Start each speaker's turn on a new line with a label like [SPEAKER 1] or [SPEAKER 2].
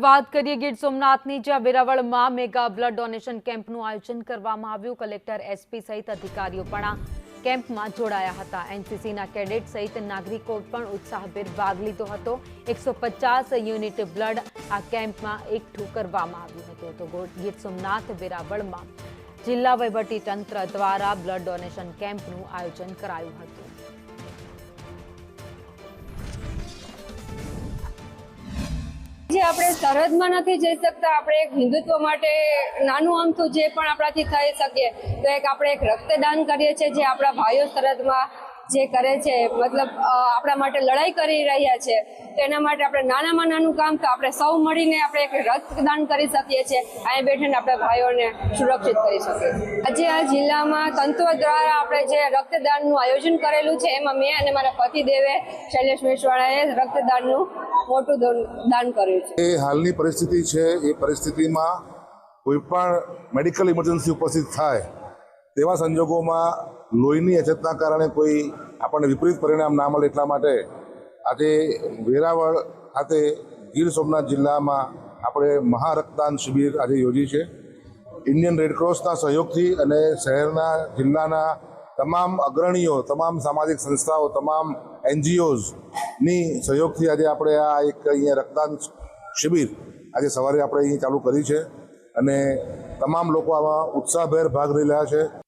[SPEAKER 1] વાત કરીએ ગીર સોમનાથની, જ્યાં વેરાવળમાં મેગા બ્લડ ડોનેશન કેમ્પનું આયોજન કરવામાં આવ્યું। કલેક્ટર, એસપી સહિત અધિકારીઓ પણ આ કેમ્પમાં જોડાયા હતા। એનસીસીના કેડેટ સહિત નાગરિકો પણ ઉત્સાહભેર ભાગ લીધો હતો। 150 યુનિટ બ્લડ આ કેમ્પમાં એકઠું કરવામાં આવ્યું હતું। તો ગીર સોમનાથ વેરાવળમાં જિલ્લા વહીવટીતંત્ર દ્વારા બ્લડ ડોનેશન કેમ્પનું આયોજન કરાયું હતું।
[SPEAKER 2] જે આપણે સરહદમાં નથી જઈ શકતા, આપણે એક હિન્દુત્વ માટે નાનું અમથું જે પણ આપણાથી થઈ શકે તો આપણે એક રક્તદાન કરીએ છીએ, જે આપણા ભાઈઓ સરહદમાં જે કરે છે, મતલબ આપણા માટે લડાઈ કરી રહ્યા છે, તો એના માટે આપણે નાનામાં નાનું કામ તો આપણે સૌ મળીને આપણે એક રક્તદાન કરી શકીએ છીએ। અહીંયા બેઠીને આપણે ભાઈઓને સુરક્ષિત કરી શકીએ છીએ। આજે આ જિલ્લામાં તંત્ર દ્વારા આપણે જે રક્તદાનનું આયોજન કરેલું છે, એમાં મેં અને મારા પતિદેવે શૈલેષ મેશ્વાળાએ રક્તદાનનું મોટું દાન કર્યું છે।
[SPEAKER 3] એ હાલની પરિસ્થિતિ છે, એ પરિસ્થિતિમાં કોઈ પણ મેડિકલ ઇમરજન્સી ઉપસ્થિત થાય તેવા સંજોગોમાં લોહીની અછતના કારણે કોઈ આપણને વિપરીત પરિણામ ના મળે એટલા માટે આજે વેરાવળ ખાતે ગીર સોમનાથ જિલ્લામાં આપણે મહારક્તદાન શિબિર આજે યોજી છે। ઇન્ડિયન રેડક્રોસના સહયોગથી અને શહેરના જિલ્લાના તમામ અગ્રણીઓ, તમામ સામાજિક સંસ્થાઓ, તમામ NGOsની સહયોગથી આજે આપણે આ એક અહીંયા રક્તદાન શિબિર આજે સવારે આપણે અહીં ચાલુ કરી છે અને તમામ લોકો આમાં ઉત્સાહભેર ભાગ લઈ રહ્યા છે।